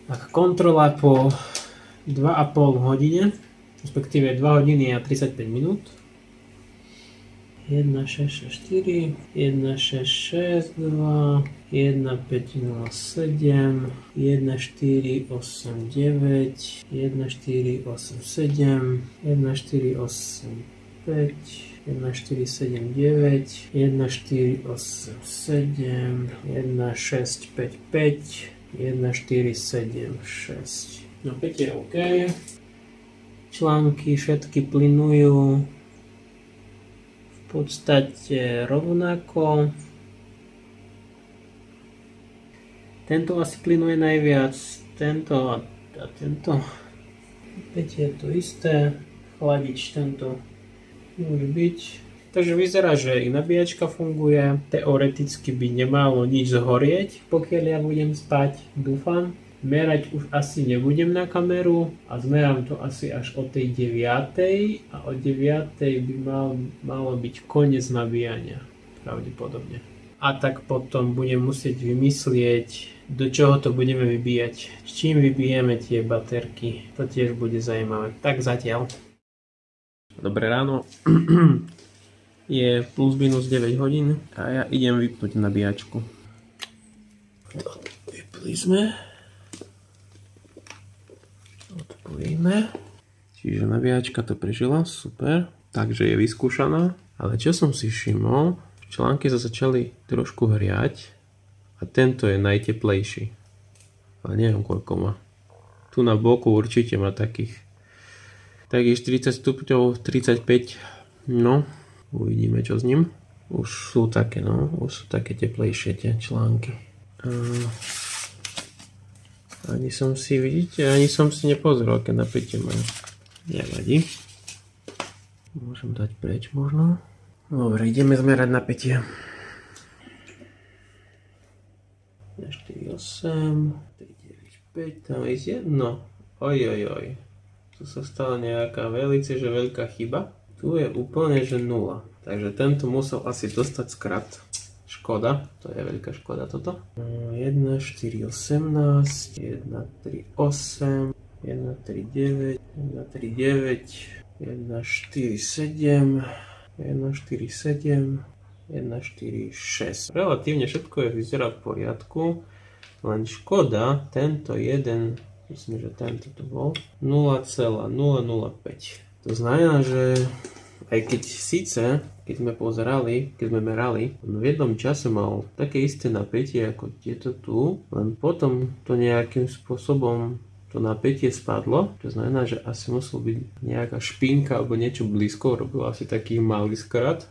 Tak kontrola po 2,5 hodine, respektíve 2 hodiny a 35 minút. 1664, 1662, 1507, 1489, 1487, 1485, 1479, 1487, 1655, 1476. Napätie je OK. Články všetky plynujú v podstate rovnako. Tento asi plynuje najviac, tento a tento. Napätie je to isté. Chladič tento môže byť. Takže vyzerá, že i nabíjačka funguje. Teoreticky by nemalo nič zhorieť, pokiaľ ja budem spať, dúfam. Merať už asi nebudem na kameru a zmerám to asi až o tej 9. a o 9. by malo byť koniec nabíjania, pravdepodobne. A tak potom budem musieť vymyslieť, do čoho to budeme vybíjať. S čím vybijeme tie baterky, to tiež bude zaujímavé. Tak zatiaľ. Dobré ráno. Je plus minus 9 hodín a ja idem vypnúť nabíjačku. Vypli sme. Odpojíme. Čiže nabíjačka to prežila, super. Takže je vyskúšaná. Ale čo som si všimol, články sa začali trošku hriať a tento je najteplejší. Ale neviem koľko má. Tu na boku určite má takých 40 stupňov, 35. No, uvidíme čo s ním. Už sú také, no, už sú také teplejšie tie články. Ani som si, vidíte, ani som si nepozrel, aké napätie majú. Nevadí. Môžem dať preč možno. Dobre, ideme zmerať napätie. 4,8, 3,9,5, tam je jedno. Ojojoj. Tu sa stala nejaká velice, že veľká chyba. Tu je úplne, že 0. Takže tento musel asi dostať skrat. Škoda, to je veľká škoda toto. 1, 4, 18, 1, 3, 8, 1, 3, 9, 1, 3, 9, 1, 4, 7, 1, 4, 7, 1, 4, 6. Relatívne všetko je vyzerá v poriadku, len škoda, tento jeden, myslím, že tento tu bol, 0,005. To znamená, že aj keď síce, keď sme pozerali, keď sme merali, on v jednom čase mal také isté napätie ako tieto tu, len potom to nejakým spôsobom to napätie spadlo, to znamená, že asi musel byť nejaká špinka alebo niečo blízko, robil asi taký malý skrat,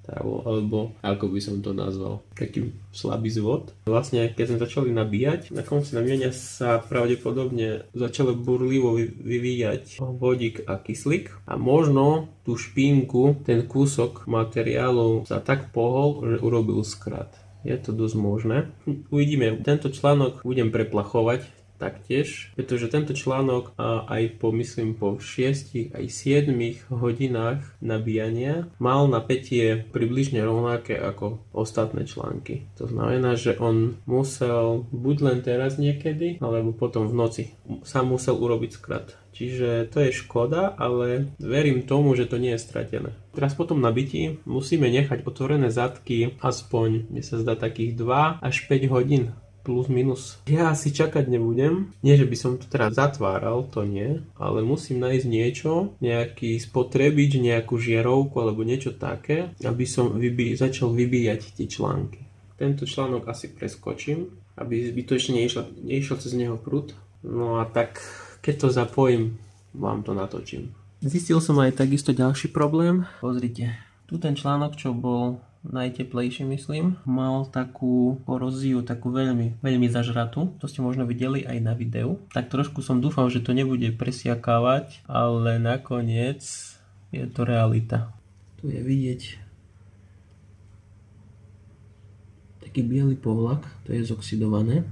alebo ako by som to nazval, taký slabý zvod. Vlastne keď sme začali nabíjať, na konci nabíjania sa pravdepodobne začalo burlivo vyvíjať vodík a kyslík a možno tú špinku, ten kúsok materiálu sa tak pohol, že urobil skrat. Je to dosť možné. Uvidíme, tento článok budem preplachovať taktiež, pretože tento článok aj po 6 aj 7 hodinách nabíjania mal napätie približne rovnaké ako ostatné články. To znamená, že on musel buď len teraz niekedy, alebo potom v noci sa musel urobiť skrat. Čiže to je škoda, ale verím tomu, že to nie je stratené. Teraz po tom nabití musíme nechať otvorené zadky aspoň, mne sa zdá, takých 2 až 5 hodín. Plus minus. Ja asi čakať nebudem. Nie, že by som to teraz zatváral, to nie. Ale musím nájsť niečo, nejaký spotrebič, nejakú žiarovku alebo niečo také, aby som začal vybíjať tie články. Tento článok asi preskočím, aby zbytočne neišiel cez neho prúd. No a tak, keď to zapojím, vám to natočím. Zistil som aj takisto ďalší problém. Pozrite, tu ten článok, čo bol najteplejší, myslím, mal takú koróziu, takú veľmi, veľmi zažratú. To ste možno videli aj na videu. Tak trošku som dúfal, že to nebude presiakávať, ale nakoniec je to realita. Tu je vidieť taký biely povlak, to je zoxidované.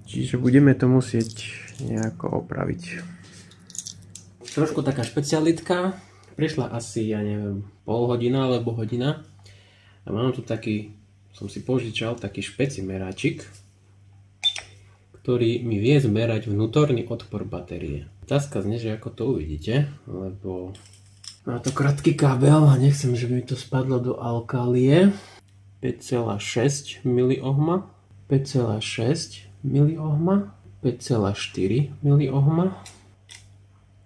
Čiže budeme to musieť nejako opraviť. Trošku taká špecialitka. Prišla asi, ja neviem, pol hodina alebo hodina. A mám tu taký, som si požičal taký špeci meráčik, ktorý mi vie zmerať vnútorný odpor batérie. Otázka znie, že ako to uvidíte, lebo má to krátky kábel a nechcem, že by mi to spadlo do alkálie. 5,6 mA, 5,6 mA, 5,4 mA.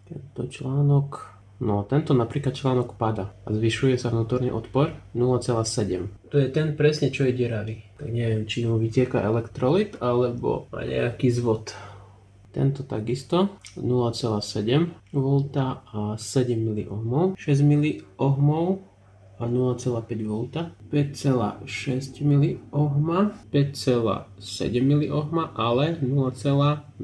Tento článok, no tento napríklad článok pada a zvyšuje sa vnútorný odpor 0,7. To je ten presne, čo je deravý. Tak neviem, či mu vytieka elektrolyt alebo má nejaký zvod. Tento takisto 0,7 V a 7 mA, 6 mA a 0,5 V, 5,6 mA, 5,7 mA, ale 0,0012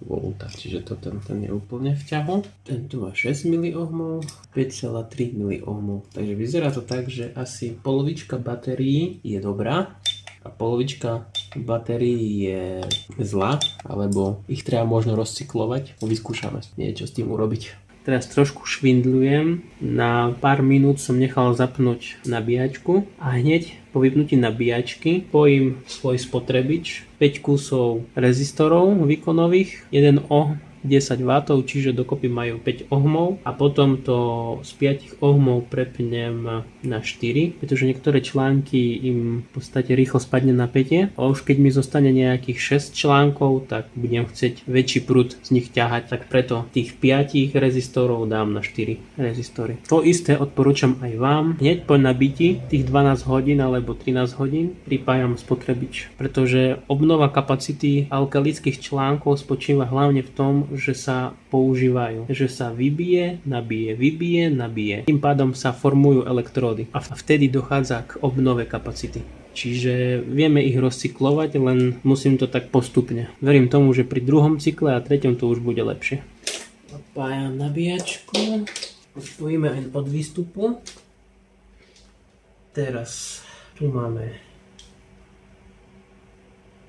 V, čiže ten je úplne v ťahu. Tento má 6 mA, 5,3 mA, takže vyzerá to tak, že asi polovička batérií je dobrá a polovička batérií je zlá, alebo ich treba možno rozcyklovať. Vyskúšame niečo s tým urobiť. Teraz trošku švindľujem. Na pár minút som nechal zapnúť nabíjačku a hneď po vypnutí nabíjačky spojím svoj spotrebič, 5 kusov rezistorov výkonových, 1 ohm 10 W, čiže dokopy majú 5 ohmov a potom to z 5 ohmov prepnem na 4, pretože niektoré články im v podstate rýchlo spadne napätie a už keď mi zostane nejakých 6 článkov, tak budem chcieť väčší prúd z nich ťahať, tak preto tých 5 rezistorov dám na 4 rezistory. To isté odporúčam aj vám. Hneď po nabití tých 12 hodín alebo 13 hodín pripájam spotrebič, pretože obnova kapacity alkalických článkov spočíva hlavne v tom, že sa používajú, že sa vybije, nabije. Tým pádom sa formujú elektródy a vtedy dochádza k obnove kapacity. Čiže vieme ich rozcyklovať, len musím to tak postupne. Verím tomu, že pri druhom cykle a treťom to už bude lepšie. Napájam nabíjačku, spojíme aj od výstupu. Teraz tu máme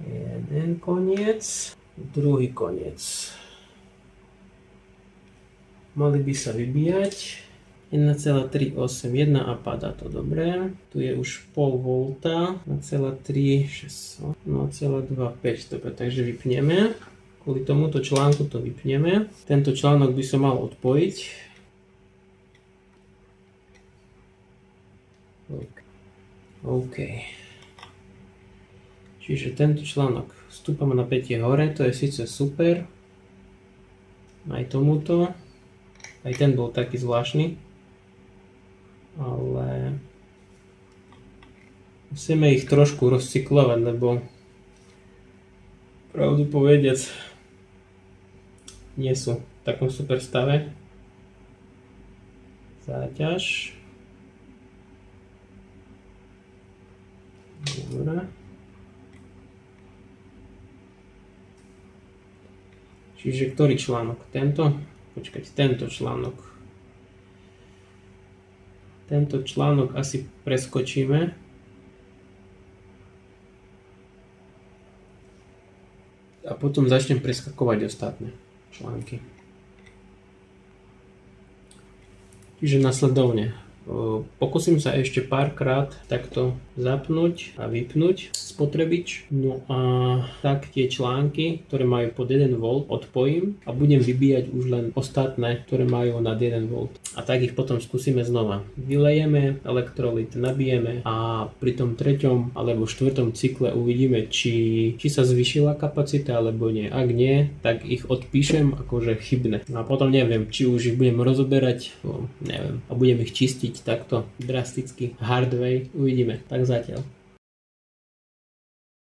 jeden koniec, druhý koniec. Mali by sa vybíjať 1,381 a padá to dobre. Tu je už pol volta, 0,36, 0,25, dobre, takže vypneme. Kvôli tomuto článku to vypneme. Tento článok by som mal odpojiť. OK. Čiže tento článok stúpame na pätie hore, to je síce super. Aj tomuto. Aj ten bol taký zvláštny. Ale musíme ich trošku rozcyklovať, lebo pravdu povediac nie sú v takom super stave. Záťaž. Dobre. Čiže ktorý článok? Tento? Počkať, tento článok. Tento článok asi preskočíme. A potom začnem preskakovať ostatné články. Čiže nasledovne. Pokúsim sa ešte párkrát takto zapnúť a vypnúť spotrebič. No a tak tie články, ktoré majú pod 1 V, odpojím a budem vybíjať už len ostatné, ktoré majú nad 1 V. A tak ich potom skúsime znova. Vylejeme elektrolyt, nabijeme a pri tom treťom alebo štvrtom cykle uvidíme, či sa zvýšila kapacita alebo nie. Ak nie, tak ich odpíšem akože chybné. No a potom neviem, či už ich budem rozoberať, neviem, a budem ich čistiť takto drasticky hard way, uvidíme. Tak zatiaľ.